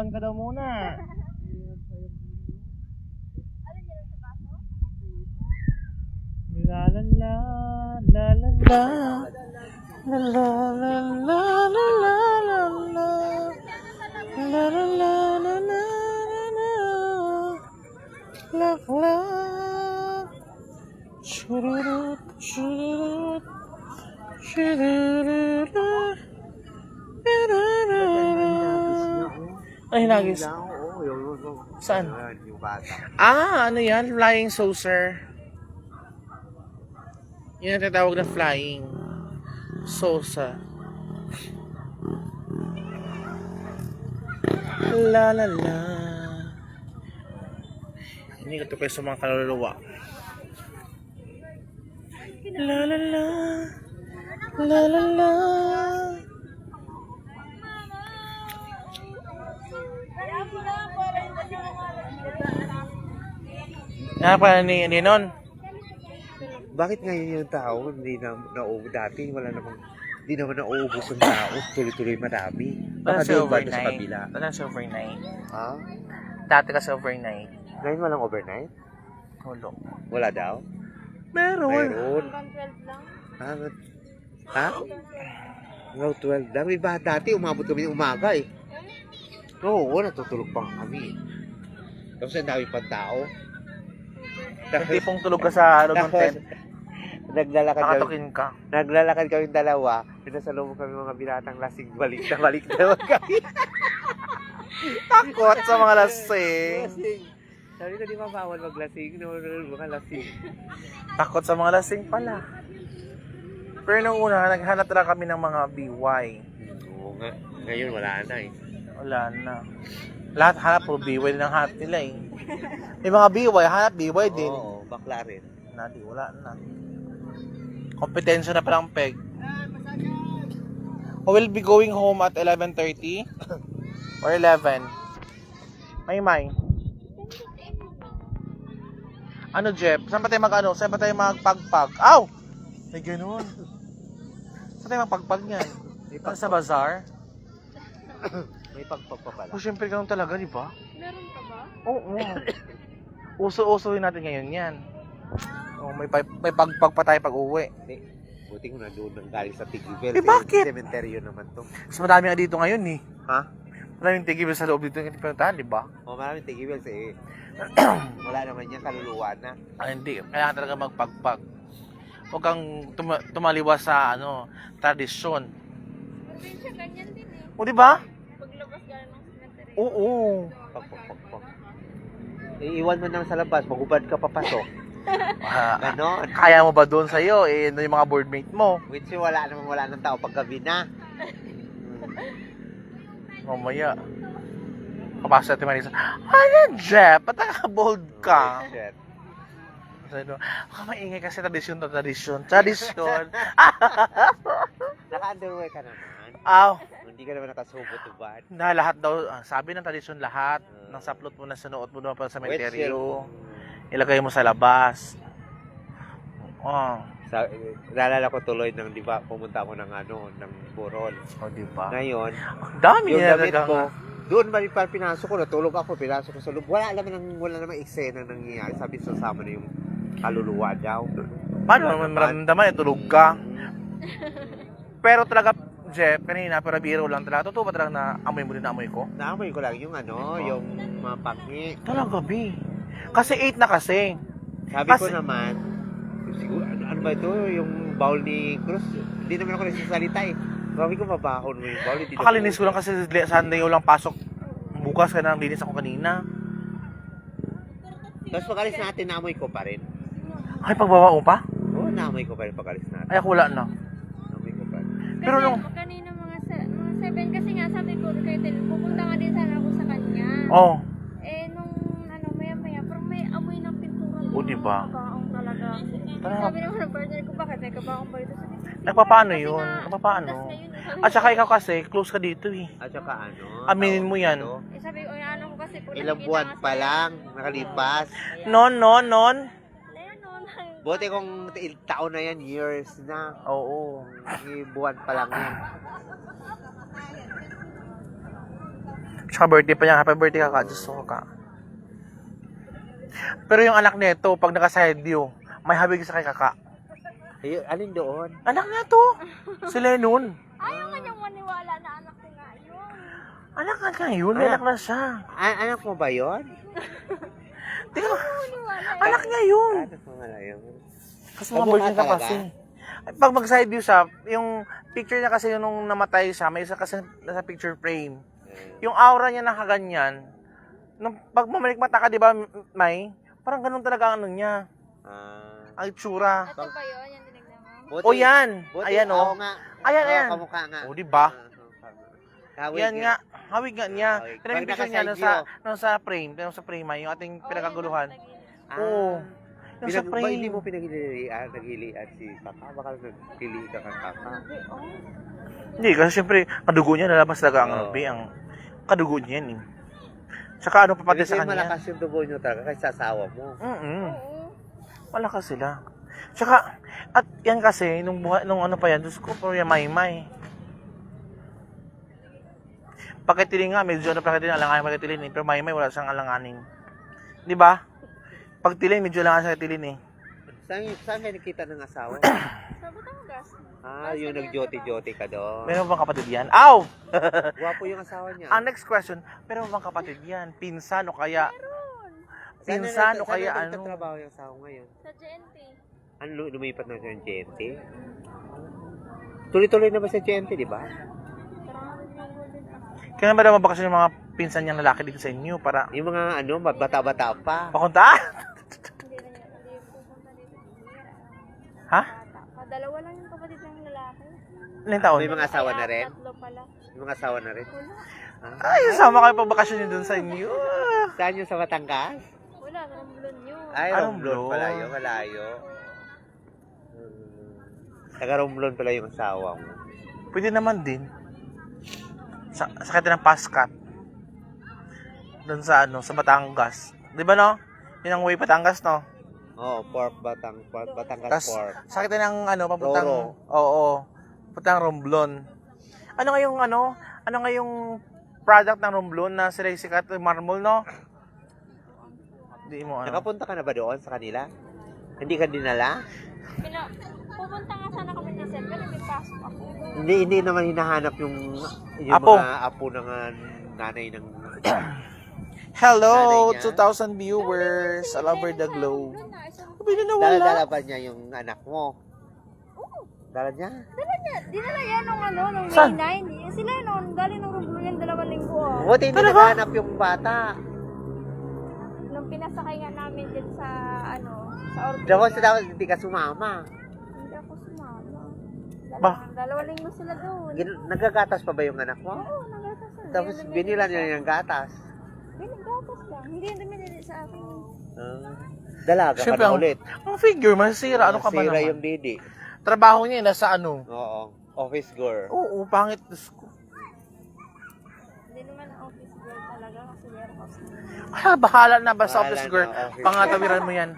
ka daw muna. La la la la la la la la la la la la la la la la la la la la chururut chururut chururut. Ay, hinagis. Saan? Ano yan? Flying saucer. Yun ang tatawag na flying saucer. La la la. Hindi ko ito kayo sa mga kaluluwa. La la la. La la la. Ano pa ni nun? Bakit ngayon yung tao hindi na nauubos dati? Wala namang, hindi naman nauubos ang tao. Tuloy-tuloy marami. Baka doon ba sa kabila? Wala sa overnight. Ha? Dati kasi overnight. Ngayon walang overnight? Hulo. Wala daw? Meron. Mayroon. Ha? Wow, 12. Dami ba? Dati umabot kami ng umaga eh. Oo, natutulog pa kami. Tapos ang dami pang tao. Yung tipong tulog ka sa loob ng tent. Naglalakad kami dalawa. Pinasalubong kami mga binatang lasing. Balik na kami. Takot sa mga lasing. Sabi ko, di ba bawal maglasing? Mga lasing. Takot sa mga lasing pala. Pero nung una, naghanap talaga kami ng mga BY. Oo nga. Ngayon wala na eh. Wala na. Lahat hanap po BY din ang hanap nila eh. May mga BY, hanap BY din. Oo, bakla rin. Wala na. Kompetensya na palang peg. I will be going home at 11:30 or 11. May. Ano, Jeff? Saan ba tayo Saan ba tayo magpagpag? Aw! May ganun. Saan tayo magpagpag yan? Sa bazaar? May pagpagpa pala. Siyempre ganun talaga, di ba? Meron ka ba? Oo. Uso-usohin natin ngayon yan. May pagpag pa tayo pag-uwi. Buti ko na doon nang galing sa Tigibel. Bakit? Cementerio naman to. Mas madami nga dito ngayon eh. Ha? Maraming tigibel sa loob dito ng pinuntahan, di ba? Maraming Tigibel eh. Wala naman yan, kaluluwa na. Hindi. Kailangan talaga magpagpag. Huwag kang tumaliwas sa tradisyon. Probinsya ganyan din eh. O, di ba? Paglabas gano'n ng cemetery. Oo. Pag. Iiwan mo nang sa labas, magubad ka papasok. Ganon. Kaya mo ba doon sa'yo? Yung mga boardmate mo. Which wala nang tao pag gabi na. Mamaya. Kapasa natin Marisa. Ayan, Jeff. Ba't naka-bold ka? Shit. Maingay kasi tradisyon. Naka-underwear ka naman. Aw. Hindi ka naman nakasubot-ubad. Na lahat daw, sabi ng tradisyon lahat, ng saplot mo na sinuot mo doon pa sa cemeteryo. Ilagay mo sa labas. Naalala ko tuloy nang di ba pumunta ako ng Borol. Di ba? Ngayon, Ang dami yung niya damit ko, doon ba pinasok ko, natulog ako, pinasok ko sa loob. Wala naman eksena nangyayari. Sabi sasama na yung kaluluwa daw. Paano naman maramdaman? Tulog ka. Pero talaga, Jeff, kanina, pero biro lang talaga. Totoo ba talaga na amoy mo din na amoy ko? Naamoy ko lang yung yung mga panghi. Talaga, B. Kasi 8 na kasi. Sabi ko naman, siguro, ano ba ito? Yung bowl ni Cruz? Hindi naman ako nagsasalita eh. Sabi ko, mabahon mo yung bowl. Pakalinis ko lang kasi Sunday walang pasok. Bukas ka na linis ako kanina. Tapos pag-alis natin, naamoy ko pa rin. Ay, pagbawa mo pa? Oo, naamoy ko pa rin pag-alis natin. Ay, ako wala na. Naamoy ko pa rin. Pero Kasi nung... kanina mga 7 kasi nga sabi ko kay Tel, pupunta nga din sana ako sa kanya. Oh. Nung maya-maya, pero may amoy ng pintura. O, diba? Kabaong talaga. Sabi naman ng partner ko, bakit may kabaong ba ito? Nagpapaano yun? Nagpapaano? At saka ikaw kasi, close ka dito eh. At saka Aminin mo yan. Sabi ko, ano ko kasi. Ilang buwan pa lang, nakalipas. Non. Buti kung taon na yan, years na. Oo. Buwan pa lang yan. Tsaka birthday pa niya. Happy birthday kaka. Diyos ko kaka. Pero yung anak nito, pag naka-side view, may habig sa kay kaka. Ayun, alin doon? Anak na to. Si Lennon. Ayaw nga niyang maniwala na anak ko nga yun. Anak na ngayon. May anak na siya. Anak mo ba yun? Tingnan mo. Maniwala eh. Anak niya yun. Anak mo nga yun. Kasi mga virgin ka kasi. Pag mag-side view siya, yung picture niya kasi yung nung namatay siya, may isa kasi nasa picture frame. Yung aura niya nakaganyan, nung pag mamalik mata ka, di ba, May? Parang ganun talaga ang ano niya. Ang itsura. Ito ba yun? Yan tinignan mo? Buti, O yan. buti, Ayan o. ako nga. Ayan, ayan. Kamukha nga. O, di ba? Kawig Yan nga. Hawig nga niya. Hawig. Pero yung Pag picture niya naka-side nung sa frame, yung sa frame, yung ating pinagkaguluhan. Oh, Oo. Yung sa Ba hindi frame. mo naghilian si Kaka? Baka nagpili ka kang Kaka. Hindi, kasi siyempre, kadugo niya, lalabas talaga ang Oo. albi, ang kadugo niya yan eh. Tsaka ano pa pati Kasi sa kanya. malakas yung dugo nyo talaga kaysa asawa mo. Mm. Oo. Malakas sila. Tsaka, at yan kasi, nung ano pa yan, Diyos ko, pero yung maymay. Pagkatiling nga, medyo ano pagkatiling, alanganin pagkatiling eh. Pero maymay, wala siyang alanganin. Di ba? Pagtiling, medyo alanganin sa katilin eh. Saan kayo nakita ng asawa? Sa Batangas. Yung nag-jote-jote ka doon. Meron bang kapatid yan? Aw! Guwapo yung asawa niya. Ang next question, meron bang kapatid yan? Pinsan o kaya, Meron. pinsan o kaya Saan ano? nagtatrabaho yung asawa ngayon? Sa GNT. Ano, lumipat na siya yung GNT? Tuloy-tuloy na ba sa GNT, di ba? Parang nagmamahal din ako. Kailan ba daw mabakasyon yung mga pinsan niyang lalaki dito sa inyo para Yung mga bata-bata pa. pakunta? Hindi pupunta dito. Ha? Bata. Dalawa lang yung kapatid ng lalaki. Ilang taon? May mga asawa na rin? Tatlo pala. Yung mga asawa na rin? Wala. Ay, sama kayo pagbakasyon niyo dun sa inyo. Saan yung sa Batangas? Wala. Ramblon yun. Ay, Anong Romblon blon? palayo, malayo. Taga Romblon pala yung asawa mo. Pwede naman din. Sakit ng Pascat. Doon sa sa Batangas. 'Di ba no? Yun ang way Batangas no. Oo, Batangas Tas pork. sakit ng papuntang Roro. oo, papuntang Romblon. Ano nga yung product ng Romblon na sila yung sikat yung marmol no? Hindi mo Nakapunta ka na ba doon sa kanila? Hindi ka dinala? Pupunta nga sana kami ng December. May pasok ako. Hindi naman hinahanap yung Apo. mga apo ng nanay ng... Hello, Nanay niya. 2,000 viewers all over the globe. Pwede na Dala-dala wala. ba niya yung anak mo? Oo. Dala niya? Dinala yan nung Saan? May 9. Sila noon. Galing nung Romblon yan 2 linggo. Buti hindi Talaga? naghahanap yung bata. Nung pinasakay nga namin din sa sa Ortega. Dapat hindi ka sumama. Hindi ako sumama. Ba? 2 linggo sila doon. Nagagatas pa ba yung anak mo? Oo, nagatas na. Tapos binila niya yung gatas. Binagatas lang. Hindi yung dumidili sa akin. Dalaga ka Siyempre, na ulit. Ang figure, masira. Ano ka ba Sira naman? yung didi. Trabaho niya nasa ano? Oo. Office girl. Oo, pangit. Diyos ko. Hindi naman office girl talaga kasi warehouse na. Ah, bahala na ba sa Bahala office na, girl? office Pangatawiran mo yan.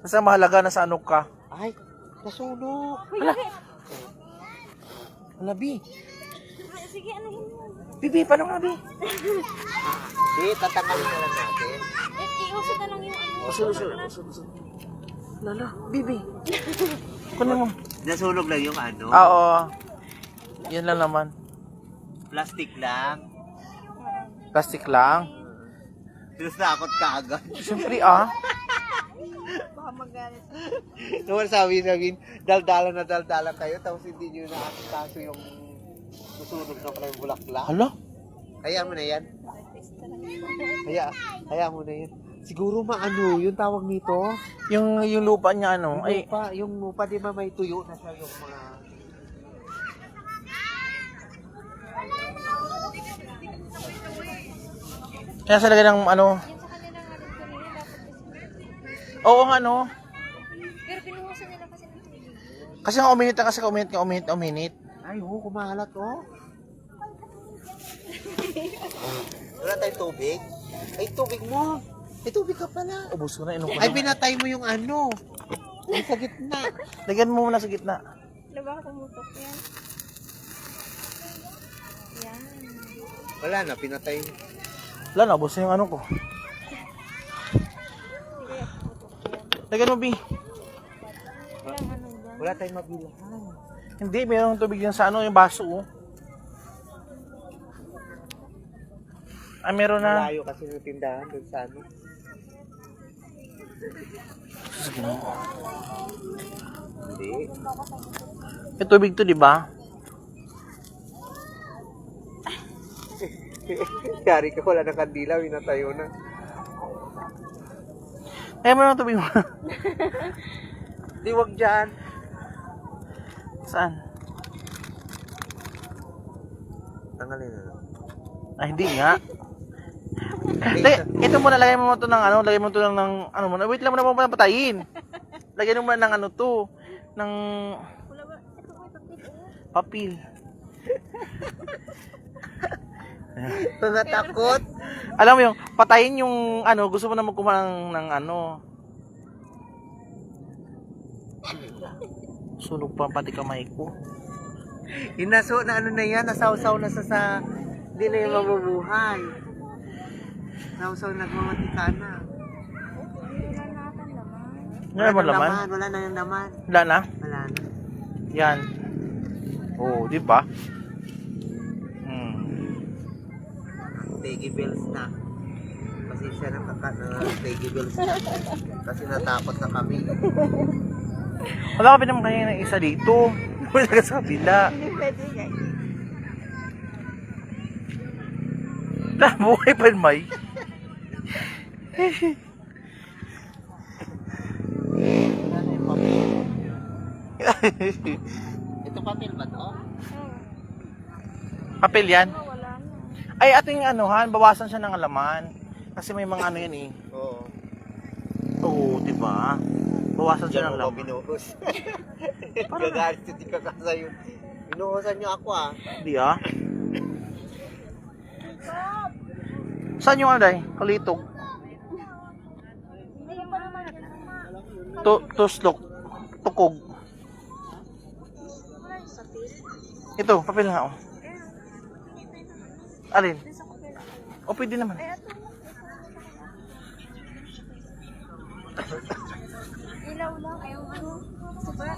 Basta mahalaga na sa ano ka. Ay, nasunog. Hala. Hala, Bi. Sige, anuhin mo. Bibi, paano nga, Bi? Di, tatanggalin na lang natin. Iusod na lang yung Usod. Lala, Bibi. Kunin mo. Nasunog lang yung Oo. Yan lang naman. Plastic lang. Plastic lang. Tapos nakakot ka agad. Siyempre, baka magalit. Naman sabihin, daldalan kayo, tapos hindi nyo nakakaso yung susunog na pala yung bulaklak. Hala. Hayaan mo na yan. Hayaan mo na yan. Siguro yung tawag nito. Yung lupa niya, Yung lupa, di ba may tuyo na siya yung mga... Kaya sa lagay ng Yun sa kanila nga rin kanina, dapat kasi. Oo nga, Pero binuhusan nila kasi ng tubig. Kasi nga uminit. Ay, kumahalat, Wala tayong tubig? Ay, tubig mo. Ay, tubig ka pala. Ubus ko na, inom ko Ay, na. pinatay mo yung Ay, sa gitna. Lagyan mo muna sa gitna. Diba pumutok yan? Yan. Wala na, pinatay. Wala na, ubos na yung ano ko. Lagyan mo, B. Wala tayong mabilang. Hindi, mayroong tubig yan sa ano, yung baso, oh. Ah, meron na. Malayo kasi ng tindahan doon sa ano. Sige mo. Hindi. May tubig to, di ba? Yari ka, wala ng kandila, winatayo na. Eh, meron tubig mo. Di, wag dyan. Saan? Tanggalin na. Ah, hindi nga. Ito muna, lagay mo to ng ano, lagay mo to ng ano muna. Wait lang muna mo patayin. Lagyan mo muna ng ano to, ng papel. Natakot. Alam mo yung patayin yung ano, gusto mo na magkuha ng ano. Sunog pa pati kamay ko. Inaso na ano na yan, nasawsaw na sa hindi na yung mabubuhay. Sausaw nagmamatika na. Wala mo laman? Wala na yung laman. Wala na? Wala na. Yan. Oh, di ba? Peggy bells na. Pasensya na Peggy bells na. Kasi natakot na kami. Wala ka naman kaya ng isa dito. Wala ka sa kabila. Hindi pwede guys. Buhay pa yun, May. Ito papel ba to? Papel yan. Wala na. Ay, ating anuhan, bawasan siya ng alaman. Kasi may mga ano yan eh. Oo. Oo, di ba? Bawasan siya ng Diyan mo alaman. binuhos. Gagalit si Tika ka sa'yo. Binuhosan niyo ako ah. Di ah. Saan yung ano day? Kalitog. Tuslok. Tukog. Ito, papel nga oh. Alin? O pwede naman. Ilaw lang. Ayaw ano. Sobra.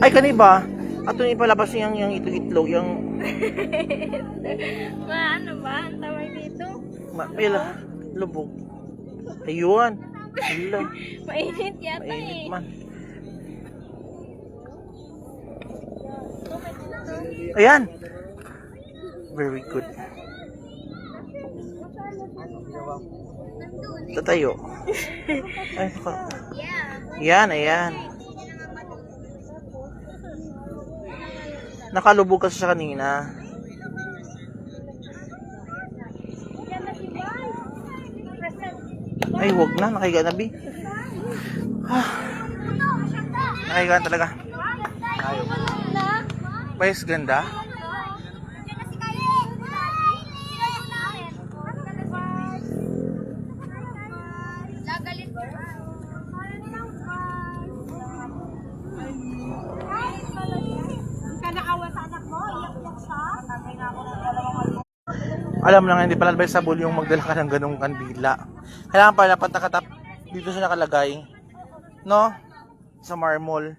Ay, kaniba? Ato yung ipalabas yung itlog, yung Ano ba? Ang tawag dito? Mila, lubog. Ayun. Hala, Mainit yata mainit eh. man. Ayan. Very good. Tatayo. Ay, naka. Yan, ayan. Nakalubog kasi siya kanina. Ay, wag na. Nakahiga na, Bi. Ah. Nakahiga na talaga. Ayaw. Pais ganda. Alam mo lang, hindi pala advisable yung magdala ka ng ganung kandila. Kailangan pala dapat nakatap dito siya nakalagay. No? Sa marmol.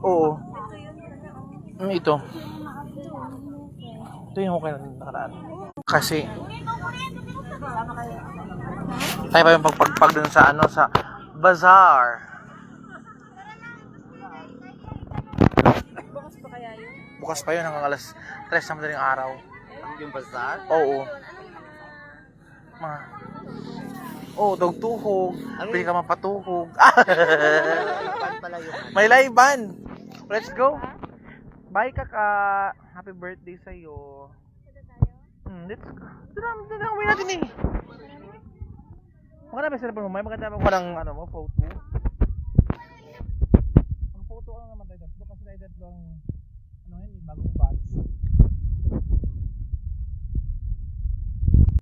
Oo. Ito. Ito yung okay na nakaraan. Kasi tayo pa yung pagpagpag dun sa ano, sa bazaar. Bukas pa yun hanggang alas 3 na madaling araw. Yung bazaar? Oo. Oo, dugtuhog. Pwede ka mapatuhog. Ipan pala yung ano. May laiban. Let's go. Bye, kaka. Happy birthday sa'yo. Let's go. Doon na uwi natin eh. Maganda ba sa cellphone mo? May maganda ba ko ng ano mo, photo? Ang photo ka naman tayo. Kasi tayo tatlo ang ano yun, bagong batch.